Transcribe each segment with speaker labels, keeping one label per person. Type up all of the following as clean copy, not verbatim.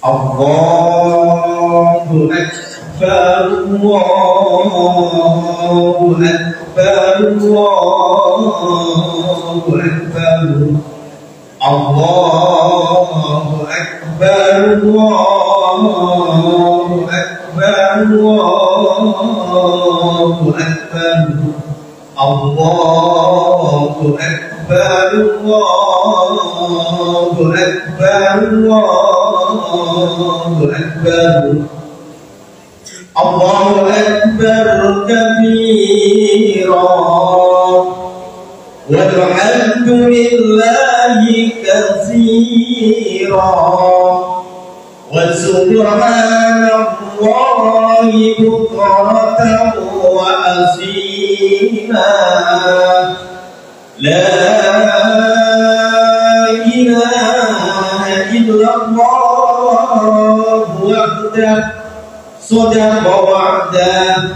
Speaker 1: Allahu Akbar, Allahu Akbar, Allahu Akbar, Allahu Akbar, Allahu Akbar, Allahu Akbar, Allahu Akbar, Allahu Akbar, Allahu Akbar, Allahu Akbar kabira walhamdulillahi katsira wa subhanallahi bukratan wa asila. La ilaha illallah wahdah sadaqa wa'dah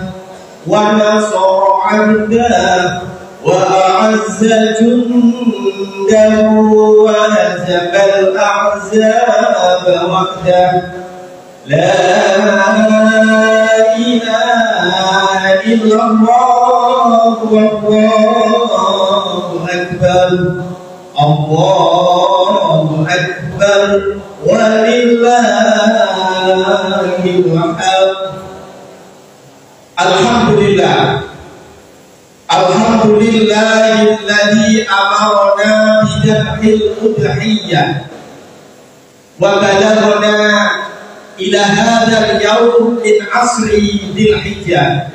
Speaker 1: wa nasara 'abdah wa a'azza jundahu wa hazaba al-ahzab wahdah. La ilaha illallah wallahu akbar, Allahu akbar walillahil hamd. Alhamdulillah, alhamdulillahilladzi amarna bidhil udhiyyah wa balaghna ila hadzal yaum min asri dzil hijjah.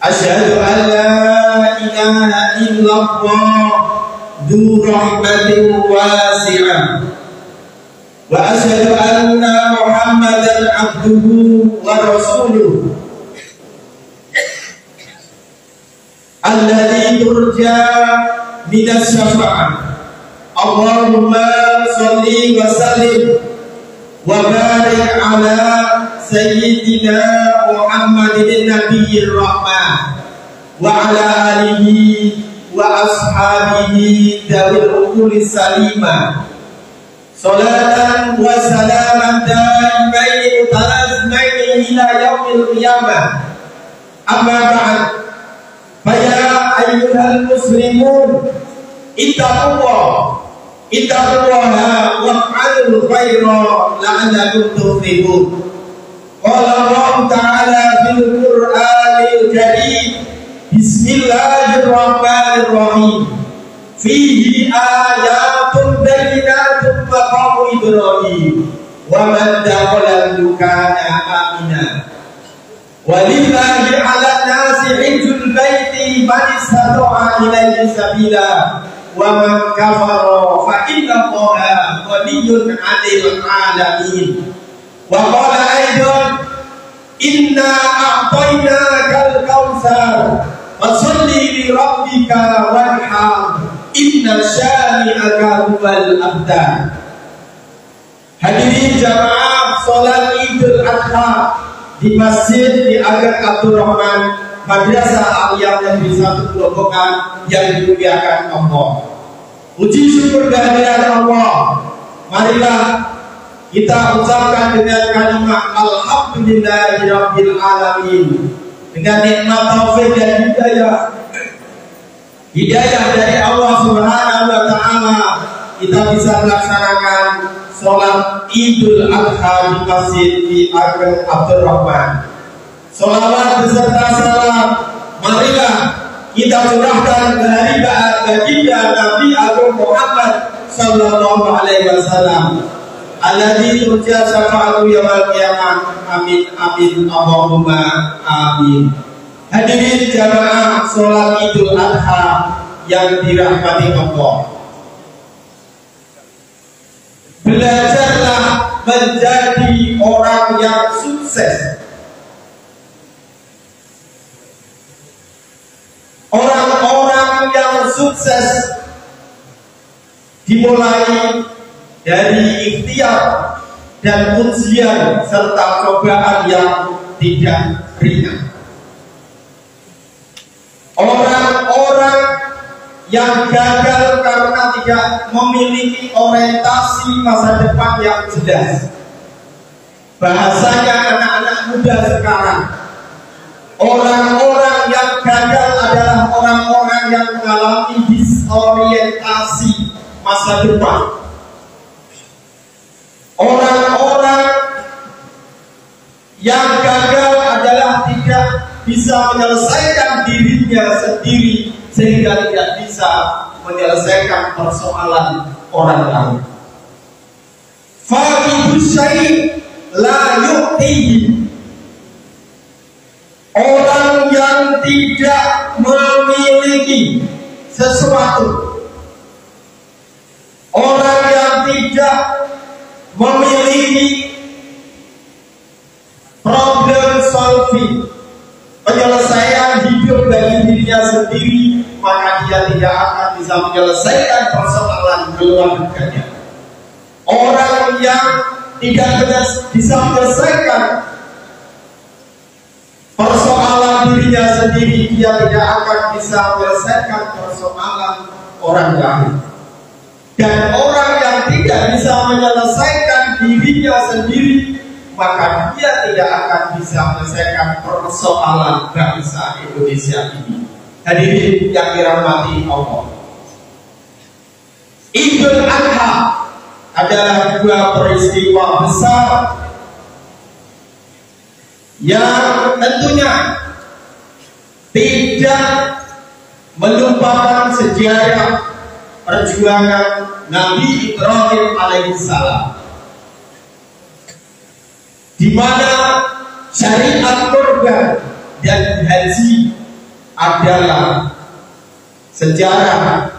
Speaker 1: Asyhadu an la ilaha illallah dzu rahmatin wasi'ah wa asyhadu anna Muhammadan abduhu wa rasuluh alladzi turja minas syafa'ah. Allahumma sholli wa sallim wa barik ala sayyidina Muhammadin nabiyir rahmah wa ala alihi wa ashabihi dawil uquli salimah. Salatan wa salaman daimaini mutalazimaini ila yaumil qiyamah. Amma ba'd, faya ayyuhal muslimun ittaqullah ittaqullaha waf'alul khaira la'allakum tuflihun. Qala Allah ta'ala fil Qur'anil Karim, bismillahirrahmanirrahim, fihi ayatun bayyinatun maqamu Ibrahim wa man dakhalahu kana amina. Walillahi 'alan nasi hijjul baiti man istata'a ilaihi sabila wa man kafara fa inna Allaha ghaniyyun 'anil 'alamin. Wa qala aidan, inna a'tainakal kautsar fasholli li rabbika wanhar inna syani'aka huwal abtar. Hadirin jamaah salat Idul Adha di Masjid di Agat Abdurrahman, Madrasah Aliyah Negeri 1 Grobogan yang dimuliakan Allah. Puji syukur kehadiran Allah. Marilah kita ucapkan dengan kalimat alhamdulillahirabbil alamin. Dengan nikmat taufik dan hidayah dari Allah Subhanahu wa taala, kita bisa melaksanakan sholat Idul Adha di Masjid di Agat Abdurrahman. Sholawat beserta salam marilah kita curahkan dari baginda Nabi Agung Muhammad sallallahu alaihi wasallam alladzi turja syafa'atu yaumil qiyamah. Amin amin Allahumma amin. Hadirin jamaah sholat Idul Adha yang dirahmati Allah, belajarlah menjadi orang yang sukses. Orang-orang yang sukses dimulai dari ikhtiar dan ujian serta cobaan yang tidak ringan. Orang-orang yang gagal karena tidak memiliki orientasi masa depan yang jelas, Bahasanya anak-anak muda sekarang, orang-orang yang gagal adalah orang-orang yang mengalami disorientasi masa depan. Orang-orang yang gagal adalah tidak bisa menyelesaikan dirinya sendiri sehingga tidak bisa menyelesaikan persoalan orang lain. Faqidu syai' la yu'tihi. Orang yang tidak memiliki sesuatu, orang yang tidak memiliki problem solving, penyelesaian hidup bagi dirinya sendiri, maka dia tidak akan bisa menyelesaikan persoalan keluarganya. Orang yang tidak bisa menyelesaikan persoalan dirinya sendiri, dia tidak akan bisa menyelesaikan persoalan orang lain. Dan orang yang tidak bisa menyelesaikan dirinya sendiri, maka dia tidak akan bisa menyelesaikan persoalan bangsa Indonesia ini. Hadirin yang dirahmati Allah, Idul Adha adalah dua peristiwa besar yang tentunya tidak melupakan sejarah perjuangan Nabi Ibrahim alaihissalam, di mana syariat kurban dan haji adalah sejarah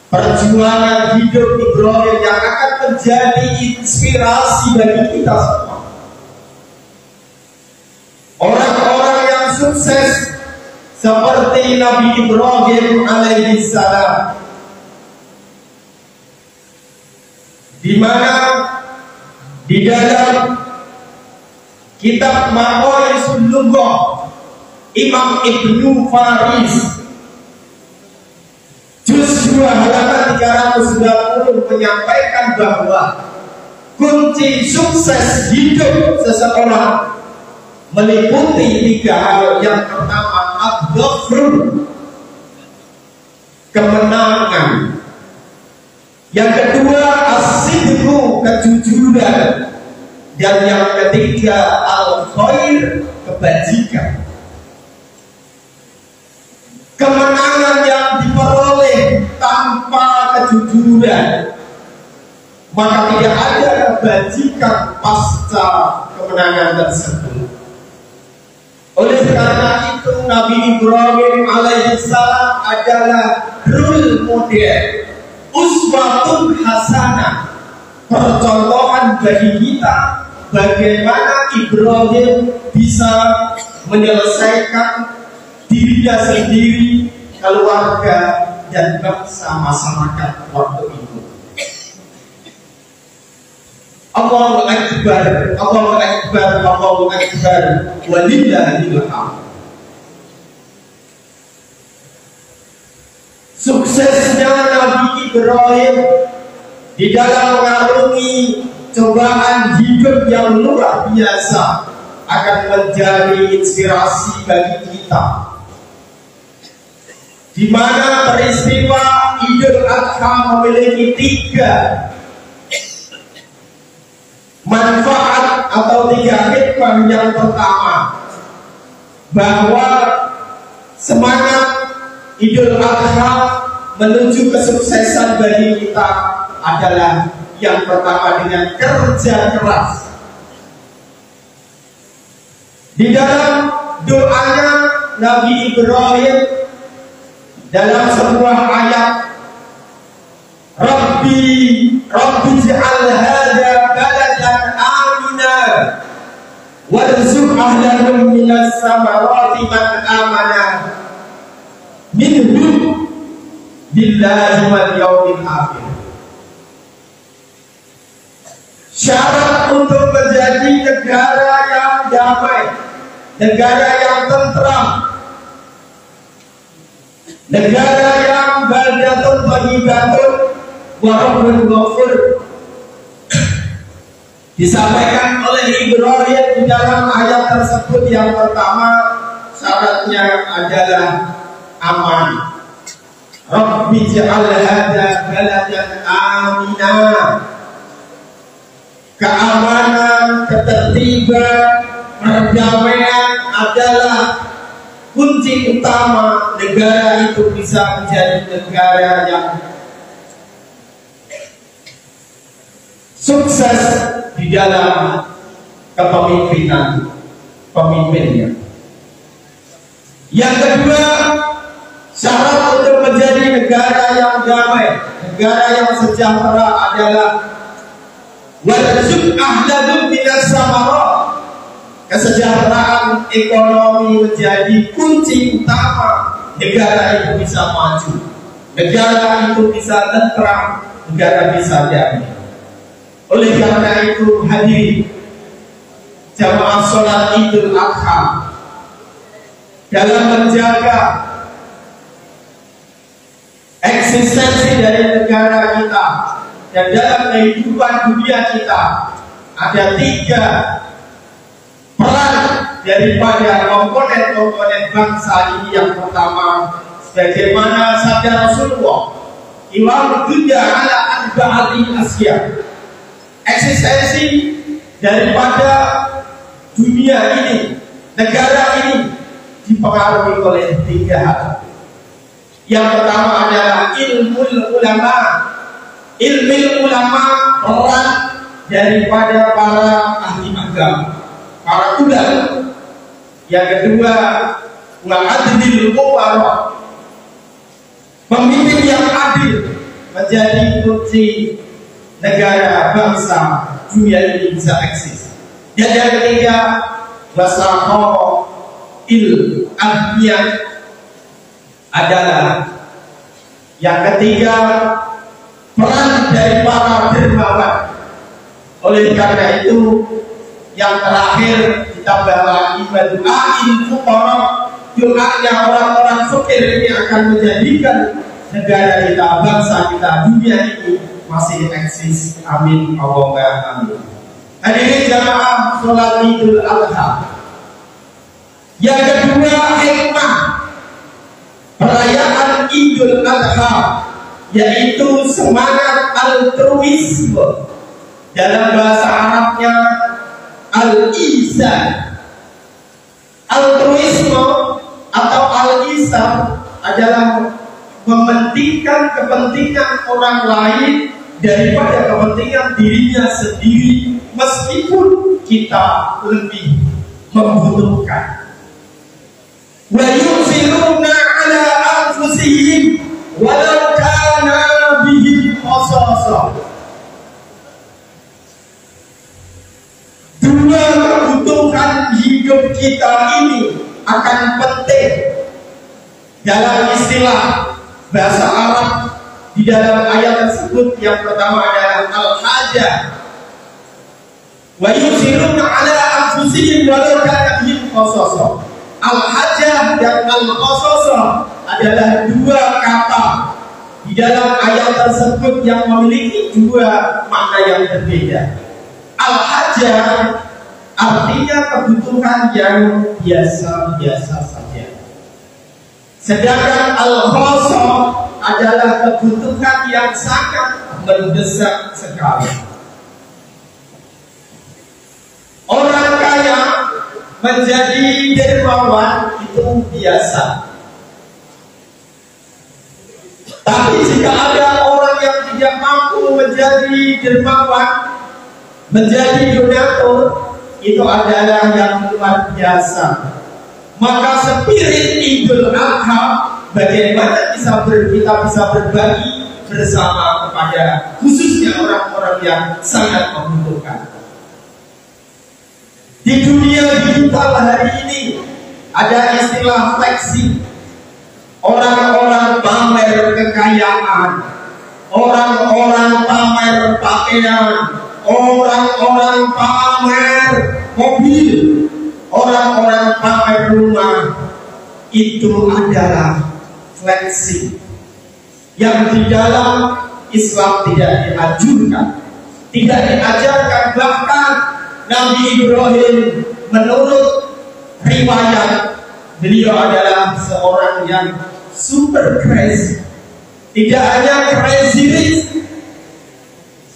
Speaker 1: perjuangan hidup Ibrahim yang akan menjadi inspirasi bagi kita semua. Orang-orang yang sukses seperti Nabi Ibrahim alaihissalam, di mana di dalam kitab Maqayisul Lughah Imam Ibnu Faris juz 2 halaman 390 menyampaikan bahwa kunci sukses hidup seseorang meliputi 3 hal. Yang pertama, ad-dhafru, kemenangan. Yang kedua, as-sidqu, kejujuran. Dan yang ketiga, al-khair, kebajikan. Kemenangan yang diperoleh tanpa kejujuran, maka tidak ada kebajikan pasca kemenangan tersebut. Oleh karena itu, Nabi Ibrahim alaihissalam adalah role model, uswatun hasanah, percontohan bagi kita bagaimana Ibrahim bisa menyelesaikan dirinya sendiri, keluarga, dan bangsa masyarakat waktu itu. Allahu Akbar, Allahu Akbar, Allahu Akbar, walillahil hamd. Suksesnya Nabi Ibrahim di dalam mengarungi cobaan hidup yang luar biasa akan menjadi inspirasi bagi kita, di mana peristiwa Idul Adha memiliki 3 manfaat atau 3 hikmah. Yang pertama, bahwa semangat Idul Adha menuju kesuksesan bagi kita adalah yang pertama dengan kerja keras. Di dalam doanya Nabi Ibrahim dalam sebuah ayat, Rabbi ij'al hadha baladan amina warzuq ahlahu minas samarati man amana minhum billahi wal yawmil akhir. Syarat untuk menjadi negara yang damai, negara yang tentram, negara yang baldatun thayyibatun wa rabbun ghafur, disampaikan oleh oleh Ibrahim di dalam ayat tersebut. Yang pertama, syaratnya adalah aman. Rabbi ja'al hadza baladan amina. Keamanan, ketertiban, perdamaian adalah kunci utama negara itu bisa menjadi negara yang sukses di dalam kepemimpinan pemimpinnya. Yang kedua, syarat untuk menjadi negara yang damai, negara yang sejahtera adalah warzuq ahlahu minas samarat. Kesejahteraan ekonomi menjadi kunci utama negara itu bisa maju, negara itu bisa tentram, negara bisa damai. Oleh karena itu hadirin jamaah sholat Idul Adha, dalam menjaga eksistensi dari negara kita dan dalam kehidupan dunia kita, ada 3 peran daripada komponen-komponen bangsa ini. Yang pertama, sebagaimana sabda Rasulullah, Imam dunya ala arba'ati asya. Eksistensi daripada dunia ini, negara ini dipengaruhi oleh 3 hal. Yang pertama adalah ilmu ulama. Ilmu ulama, peran daripada para ahli agama, para ulama. Yang kedua, wa adlil umara. Pemimpin yang adil menjadi kunci negara, bangsa, dunia ini bisa eksis. Dan yang ketiga, wasaqo il adiyah adalah yang ketiga, peran dari para dermawan. Oleh karena itu, yang terakhir kita bawa doain fuqara, doanya orang-orang fakir ini akan menjadikan negara kita, bangsa kita, dunia ini masih eksis. Amin Allahumma amin. Hadirin jamaah sholat Idul Adha. Yang kedua, hikmah perayaan Idul Adha yaitu semangat altruisme. Dalam bahasa Arabnya al-ihsan. Altruisme atau al-ihsan adalah mementingkan kepentingan orang lain daripada kepentingan dirinya sendiri, meskipun kita lebih membutuhkan. Wa yusiruna ala anfusihim walau kana bihim khasasah. Dua kebutuhan hidup kita ini akan penting. Dalam istilah bahasa Arab, di dalam ayat tersebut yang pertama adalah al-hajah. Wa yusiruna ala anfusihim walau kana bihim khasasah. Al-hajah dan al-khasasah adalah 2 kata di dalam ayat tersebut yang memiliki 2 makna yang berbeda. Al-hajah artinya kebutuhan yang biasa-biasa saja. Sedangkan al-khasasah adalah kebutuhan yang sangat mendesak sekali. Orang kaya menjadi dermawan itu biasa. Tapi jika ada orang yang tidak mampu menjadi dermawan, menjadi donatur, itu adalah yang luar biasa. Maka spirit Idul Adha, bagaimana kita bisa berbagi bersama kepada khususnya orang-orang yang sangat membutuhkan. Di dunia digital hari ini ada istilah flexing. Orang-orang pamer kekayaan, orang-orang pamer pakaian, orang-orang pamer mobil, orang-orang pamer rumah. Itu adalah flexing yang di dalam Islam tidak dianjurkan, tidak diajarkan. Bahkan Nabi Ibrahim menurut riwayat beliau adalah seorang yang super crazy. Tidak hanya crazy rich.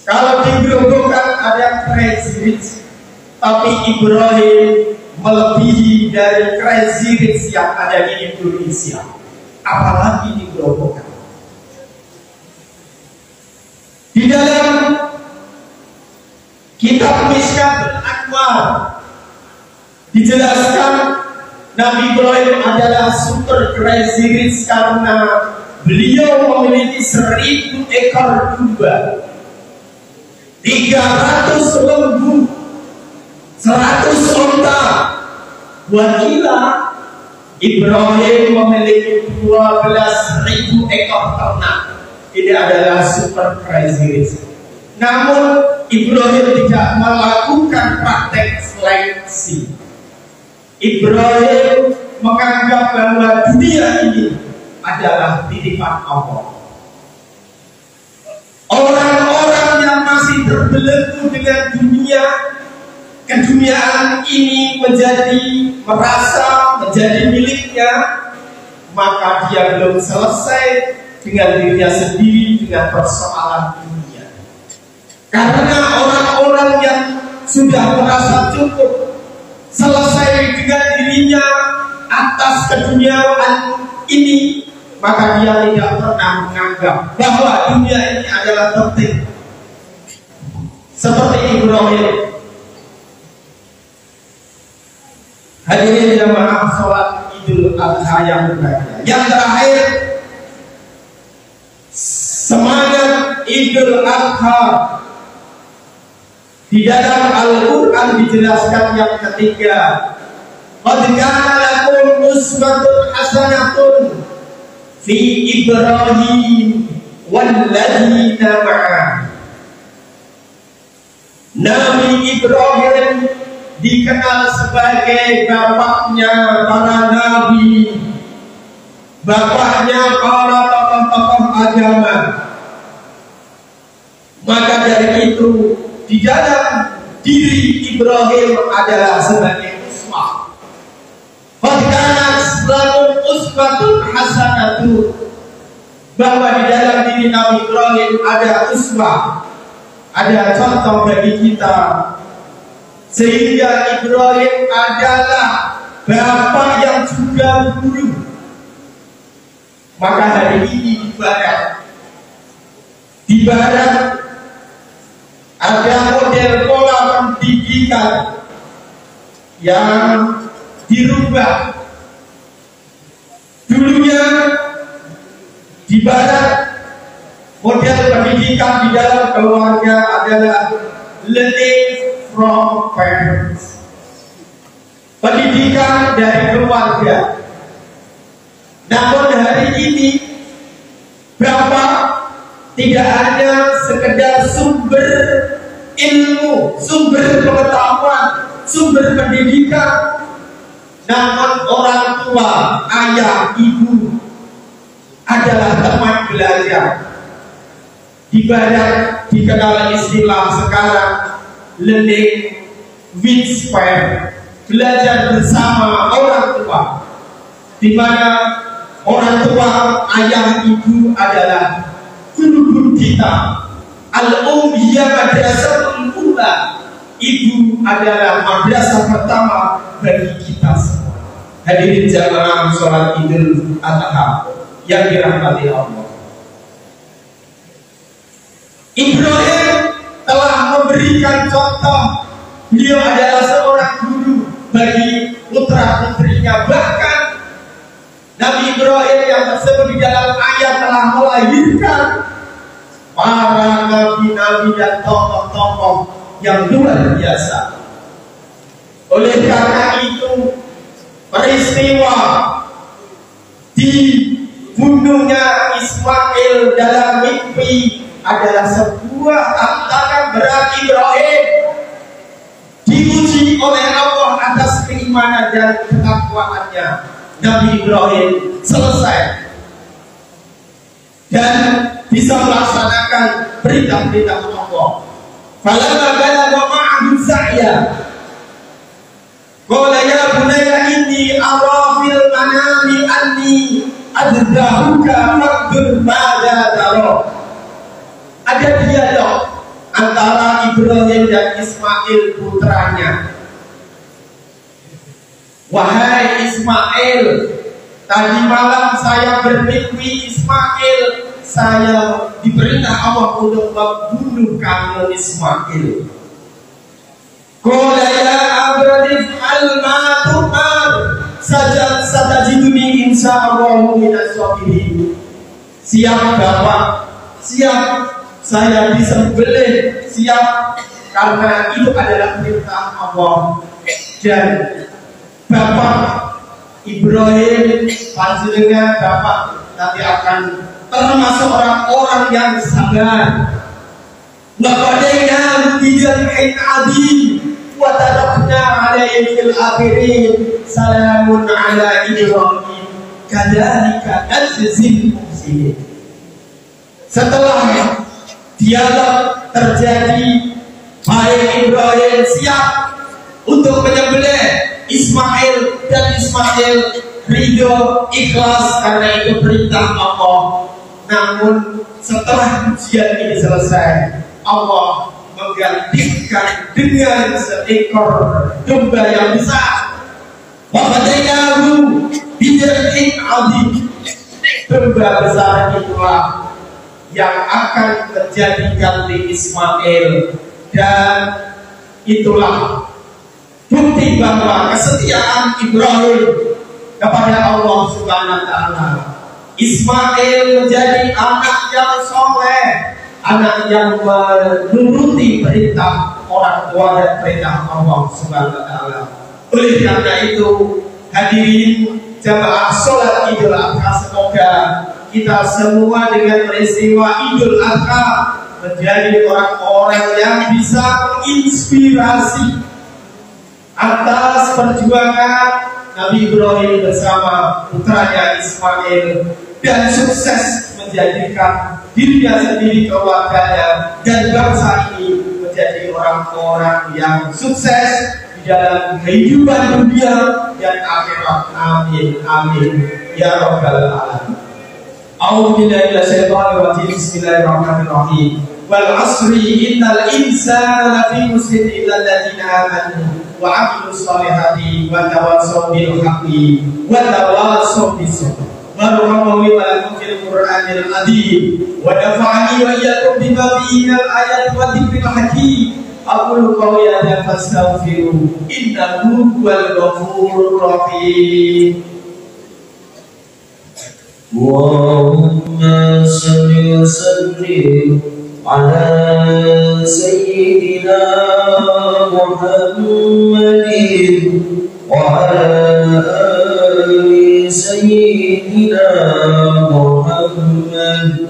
Speaker 1: Kalau di Grobogan ada crazy rich, tapi Ibrahim melebihi dari crazy rich yang ada di Indonesia, apalagi di Grobogan. Di dalam kitab Mishkatul Anwar dijelaskan Nabi Ibrahim adalah super crazy rich karena beliau memiliki 1000 ekor domba, 300 lembu, 100 onta. Wakila Ibrahim memiliki 12.000 ekor ternak. Ini adalah super crazy rich. Namun Ibrahim tidak melakukan praktek seleksi. Ibrahim menganggap bahwa dunia ini adalah titipan Allah. Orang-orang yang masih terbelenggu dengan dunia, keduniaan ini merasa menjadi miliknya, maka dia belum selesai dengan dirinya sendiri dengan persoalan dunia. Karena orang-orang yang sudah merasa cukup selesai dengan dirinya atas keduniaan ini, maka dia tidak pernah menganggap bahwa dunia ini adalah penting. Seperti Ibrahim. Hadirin jamaah sholat Idul Adha yang berbahagia. Yang terakhir, semangat Idul Adha di dalam Al-Quran dijelaskan yang ketiga. Qad kana lakum uswatun hasanatun fi Ibrahim walladzina ma'ah. Nabi Ibrahim dikenal sebagai bapaknya para nabi, bapaknya para tokoh-tokoh agama. Maka dari itu di dalam diri Ibrahim adalah sebagai uswah. Fadkanat lakum uswatun hasanatun, bahwa di dalam diri Nabi Ibrahim ada uswah, ada contoh bagi kita, sehingga Ibrahim adalah bapak yang juga guru. Maka hari ini di barat ada model pola pendidikan yang dirubah. Dulunya di barat model pendidikan di dalam keluarga adalah learning from parents, pendidikan dari keluarga. Namun hari ini bapak tidak hanya sekedar sumber ilmu, sumber pengetahuan, sumber pendidikan, namun orang tua, ayah, ibu adalah teman belajar. Di barat dikenal istilah sekarang learning with parents, belajar bersama orang tua, di mana orang tua, ayah, ibu adalah guru-guru kita. Al-Ummiyah madrasatul ula, ibu adalah madrasah pertama bagi kita semua. Hadirin jamaah sholat Idul Adha yang dirahmati Allah, Ibrahim telah memberikan contoh. Beliau adalah seorang guru bagi putra-putrinya. Bahkan Nabi Ibrahim yang tersebut di dalam ayat telah melahirkan para nabi-nabi dan tokoh-tokoh yang luar biasa. Oleh karena itu, peristiwa dibunuhnya Ismail dalam mimpi adalah sebuah tantangan berat Ibrahim, diuji oleh Allah atas keimanan dan ketakwaannya. Nabi Ibrahim selesai dan bisa melaksanakan perintah-perintah Allah. Falamma balagha ma'ahu sa'ya, Qala ya bunayya inni ara fil manami anni adzahuka faqdur ma'da tara. Ada dialog antara Ibrahim dan Ismail putranya. Wahai Ismail, tadi malam saya bermimpi Ismail, saya diperintah Allah untuk membunuh kamu Ismail. Qala ya abadi al-ma tu'mar satajiduni insyaallah minas sabirin. Siap Bapak, siap, saya disembelih, siap, karena itu adalah perintah Allah. Dan Bapak Ibrahim panjenengan Bapak nanti akan termasuk orang-orang yang sabar. Waqadaina bidzabhin adzim wa tarakna 'alaihi fil akhirin salamun 'ala Ibrahim kadzalika najzil muhsinin. Setelah dialog terjadi, baik Ibrahim siap untuk menyembelih Ismail dan Ismail ridho ikhlas karena itu perintah Allah. Namun setelah ujian ini selesai, Allah menggantikan dengan seekor domba yang besar. Wa fadainahu bidzabhin adzim. Domba besar itulah yang akan menjadi ganti Ismail, dan itulah bukti bahwa kesetiaan Ibrahim kepada Allah Subhanahu wa taala. Ismail menjadi anak yang soleh, anak yang menuruti perintah orang tua dan perintah Allah Subhanahu wa taala. Oleh karena itu, hadirin jamaah sholat Idul Adha, semoga kita semua dengan peristiwa Idul Adha menjadi orang-orang yang bisa menginspirasi atas perjuangan Nabi Ibrahim bersama putranya Ismail, dan sukses menjadikan dirinya sendiri, keluarganya, dan bangsa ini menjadi orang-orang yang sukses di dalam kehidupan dunia dan akhirat. Amin, amin, ya rabbal alamin. A'udzubillahi minasyaitonir rajim. Bismillahirrahmanirrahim. Wal 'asri innal insana lafi khusrin illa alladziina aamanu wa 'amilus shalihati wa tawassaw bil haqqi wa tawassaw bis sabr. Barakallahu wa lakum fil Qur'anil azim wa nafa'ani wa iyyakum bima fihi minal ayati wa dzikril hakim. Aqulu qawli hadza fastaghfiru innahu huwal ghafurur rahim.
Speaker 2: Allahumma salli wa sallim ala sayyidina Muhammadin wa ala ali sayyidina Muhammad.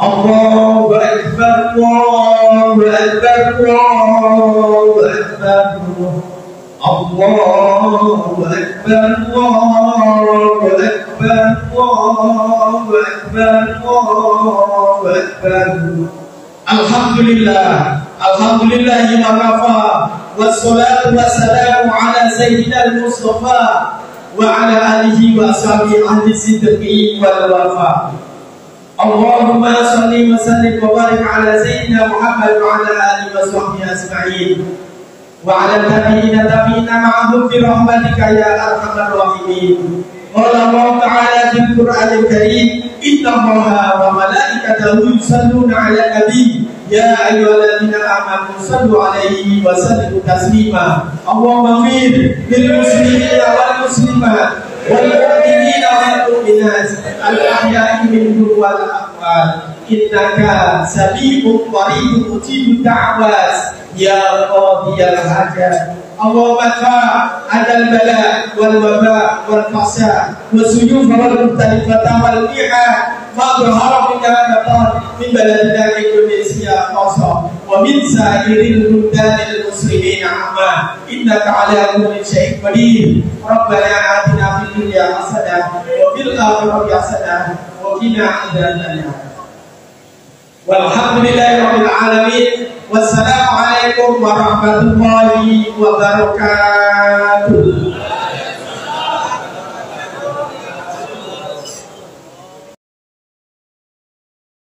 Speaker 1: Allahu akbar, Allahu akbar, Allahu akbar. Allahu akbar, Allahu akbar, Allahu akbar, Allahu akbar. Alhamdulillah, alhamdulillah wa kafa, wassalatu wassalamu ala sayyidina al-Mustafa wa ala alihi wa ashabihi ahli sidqi wal wafa. Allahumma salli wa sallim wa barik ala sayyidina Muhammad wa ala alihi wa sahbihi ajma'in. وعلى الذين تبين معهم برحمتك يا أرحم الراحمين. قال الله تعالى في القرآن الكريم إن الله وملائكته يصلون على النبي يا أيها الذين آمنوا صلوا عليه وسلموا تسليما. اللهم اغفر للمسلمين والمسلمات والمؤمنين والمؤمنات الأحياء منهم والأموات إنك سميع قريب مجيب الدعوات يا قاضي الحاجات. اللهم ادفع عنا البلاء والوباء والفحشاء والسيوف والمختلفة والميحات ما ظهر منها كبطن من بلدنا إندونيسيا خاصة ومن سائر البلدان المسلمين عامة إنك على كل شيء قدير. ربنا آتنا في الدنيا حسنة وفي الآخرة حسنة وقنا عذاب النار. والحمد لله رب العالمين. والسلام عليكم Assalamualaikum warahmatullahi wabarakatuh.